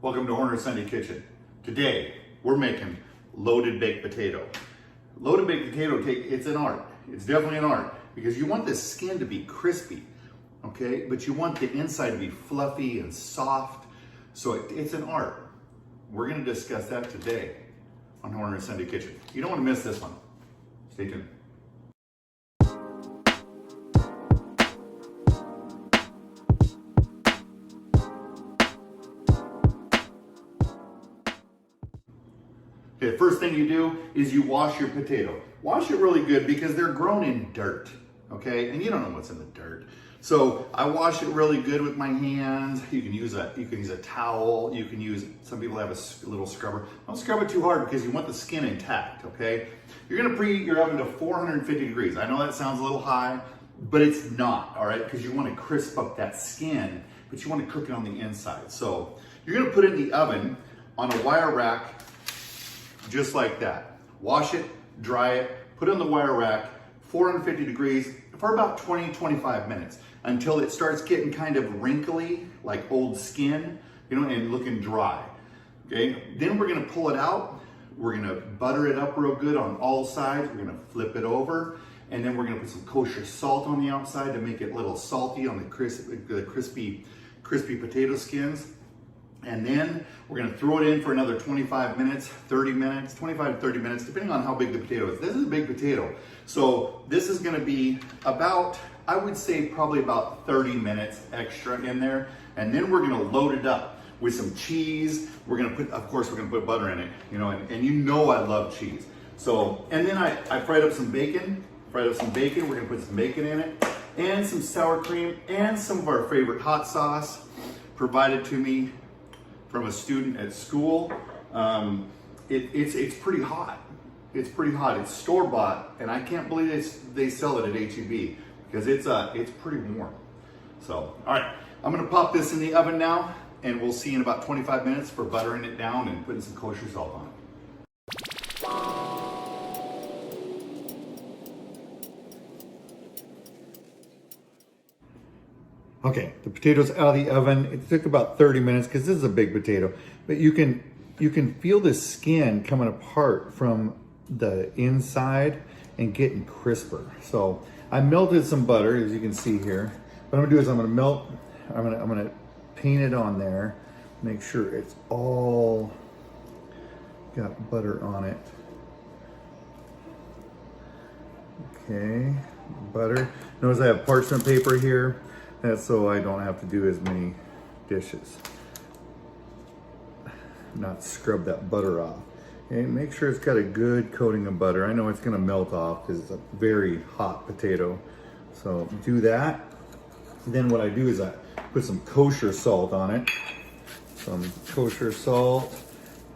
Welcome to Horner Sunday Kitchen. Today, we're making loaded baked potato. Loaded baked potato, it's an art. It's definitely an art because you want the skin to be crispy, okay? But you want the inside to be fluffy and soft. So it's an art. We're gonna discuss that today on Horner Sunday Kitchen. You don't wanna miss this one. Stay tuned. Okay, first thing you do is you wash your potato. Wash it really good because they're grown in dirt, okay? And you don't know what's in the dirt. So I wash it really good with my hands. You can use a towel. You can use, some people have a little scrubber. Don't scrub it too hard because you want the skin intact, okay? You're gonna preheat your oven to 450 degrees. I know that sounds a little high, but it's not, all right? Because you wanna crisp up that skin, but you wanna cook it on the inside. So you're gonna put it in the oven on a wire rack just like that. Wash it, dry it, put it on the wire rack, 450 degrees for about 20-25 minutes until it starts getting kind of wrinkly, like old skin, you know, and looking dry, okay? Then we're gonna pull it out. We're gonna butter it up real good on all sides. We're gonna flip it over, and then we're gonna put some kosher salt on the outside to make it a little salty on the crispy potato skins. And then we're gonna throw it in for another 25 minutes, 30 minutes, 25 to 30 minutes, depending on how big the potato is. This is a big potato. So this is gonna be about, I would say probably about 30 minutes extra in there. And then we're gonna load it up with some cheese. We're gonna put, of course, we're gonna put butter in it, you know, and you know I love cheese. So, and then I fried up some bacon. We're gonna put some bacon in it and some sour cream and some of our favorite hot sauce provided to me from a student at school. It's pretty hot. It's pretty hot. It's store-bought, and I can't believe they sell it at HEB because it's pretty warm. So, all right, I'm gonna pop this in the oven now, and we'll see in about 25 minutes for buttering it down and putting some kosher salt on it. Okay, the potato's out of the oven. It took about 30 minutes because this is a big potato, but you can feel the skin coming apart from the inside and getting crisper. So I melted some butter, as you can see here. What I'm gonna do is I'm gonna paint it on there, make sure it's all got butter on it. Okay, butter. Notice I have parchment paper here. That's so I don't have to do as many dishes. Not scrub that butter off. And make sure it's got a good coating of butter. I know it's gonna melt off because it's a very hot potato. So do that. Then what I do is I put some kosher salt on it. Some kosher salt,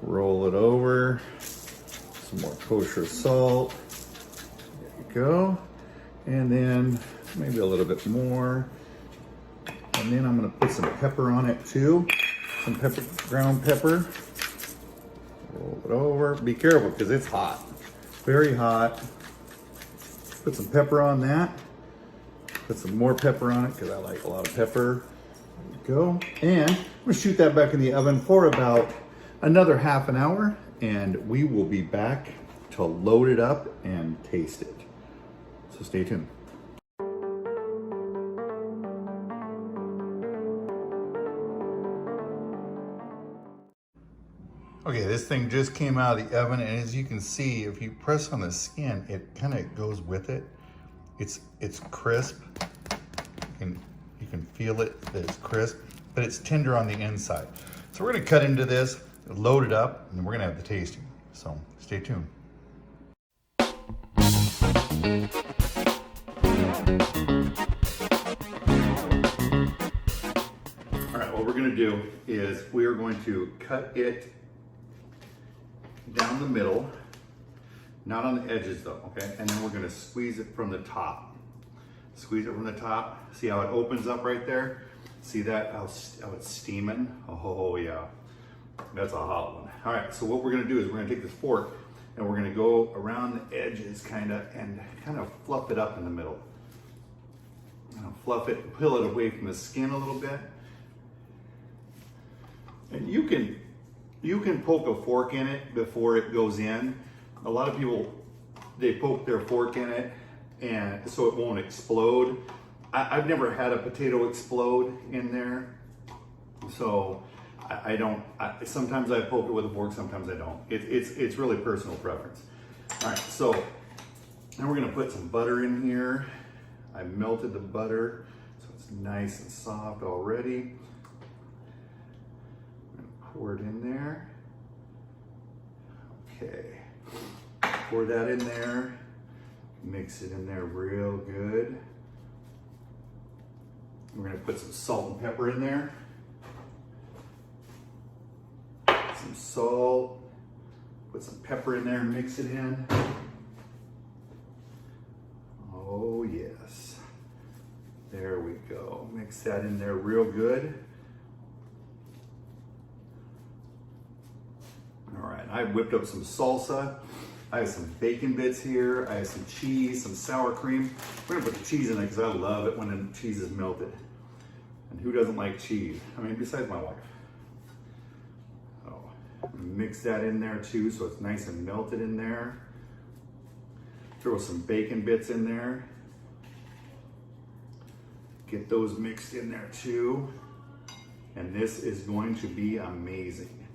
roll it over. Some more kosher salt. There you go. And then maybe a little bit more. And then I'm gonna put some pepper on it too. Some pepper, ground pepper. Roll it over. Be careful because it's hot. Very hot. Put some pepper on that. Put some more pepper on it because I like a lot of pepper. There you go. And I'm gonna shoot that back in the oven for about another half an hour, and we will be back to load it up and taste it. So stay tuned. Okay, this thing just came out of the oven, and as you can see, if you press on the skin, it kind of goes with it. It's crisp. You can feel it that it's crisp, but it's tender on the inside. So we're gonna cut into this, load it up, and we're gonna have the tasting. So stay tuned. All right, what we're gonna do is we are going to cut it down the middle, not on the edges though, okay? And then we're gonna squeeze it from the top. Squeeze it from the top. See how it opens up right there? See that, how it's steaming? Oh yeah, that's a hot one. All right, so what we're gonna do is we're gonna take this fork and we're gonna go around the edges and kind of fluff it up in the middle. Fluff it, peel it away from the skin a little bit. And you can poke a fork in it before it goes in. A lot of people, they poke their fork in it and so it won't explode. I've never had a potato explode in there. So I don't, sometimes I poke it with a fork, sometimes I don't. It's really personal preference. All right, so now we're gonna put some butter in here. I melted the butter, so it's nice and soft already. Pour it in there. Okay, pour that in there. Mix it in there real good. We're gonna put some salt and pepper in there. Some salt, put some pepper in there and mix it in. Oh yes, there we go. Mix that in there real good. All right, I whipped up some salsa. I have some bacon bits here. I have some cheese, some sour cream. We're gonna put the cheese in it because I love it when the cheese is melted. And who doesn't like cheese? I mean, besides my wife. So, mix that in there too so it's nice and melted in there. Throw some bacon bits in there. Get those mixed in there too. And this is going to be amazing.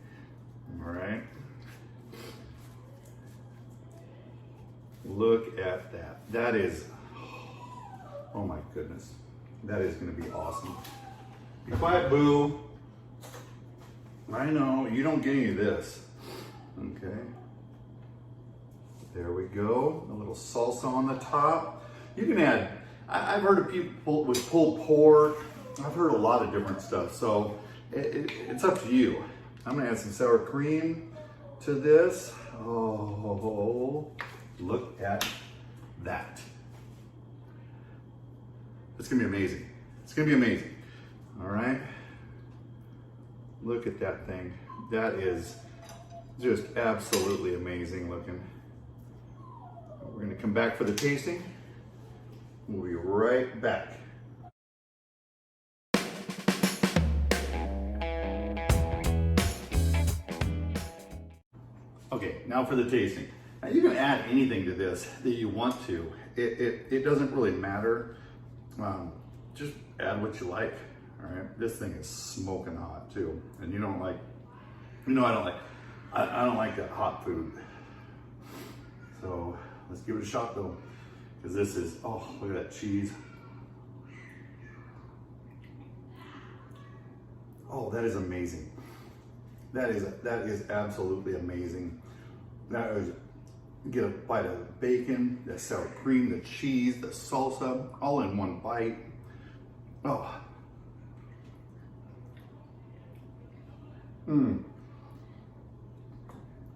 All right. Look at that. That is, oh my goodness. That is gonna be awesome. Be quiet, Boo. I know, you don't get any of this. Okay. There we go. A little salsa on the top. You can add, I've heard of people with pulled pork. I've heard a lot of different stuff. So it's up to you. I'm gonna add some sour cream to this. Oh, look at that. It's gonna be amazing. It's gonna be amazing. All right. Look at that thing. That is just absolutely amazing looking. We're gonna come back for the tasting. We'll be right back. Okay, now for the tasting. Now you can add anything to this that you want to. It doesn't really matter. Just add what you like. All right, this thing is smoking hot too, and you don't like. You know I don't like that hot food. So let's give it a shot though, because this is, oh, look at that cheese. Oh, that is amazing. That is absolutely amazing. That is, get a bite of the bacon, the sour cream, the cheese, the salsa, all in one bite. Oh.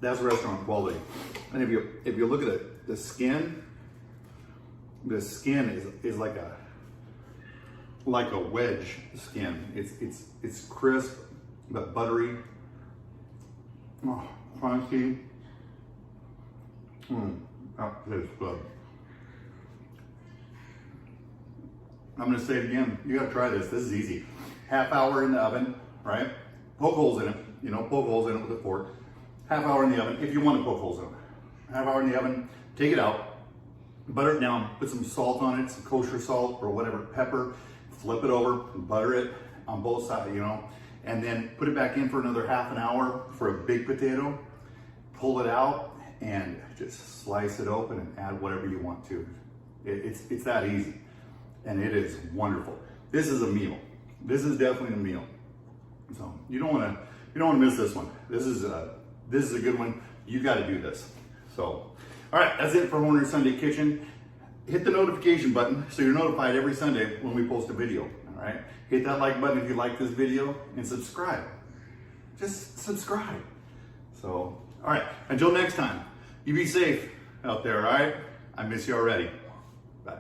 That's restaurant quality. And if you look at it, the skin is like a wedge skin. It's crisp but buttery. Oh, crunchy. That is good. I'm gonna say it again. You gotta try this. This is easy. Half hour in the oven, right? Poke holes in it. You know, poke holes in it with a fork. Half hour in the oven, if you want to poke holes in it. Half hour in the oven, take it out, butter it down, put some salt on it, some kosher salt or whatever, pepper, flip it over, butter it on both sides, you know, and then put it back in for another half an hour for a big potato, pull it out and just slice it open and add whatever you want to. It's that easy, and it is wonderful. This is a meal. This is definitely a meal. So you don't want to miss this one. This is a good one. You got to do this. So, all right, that's it for Horner Sunday Kitchen. Hit the notification button so you're notified every Sunday when we post a video. All right, hit that like button if you like this video and subscribe. Just subscribe. So, all right, until next time, you be safe out there. All right, I miss you already. Bye.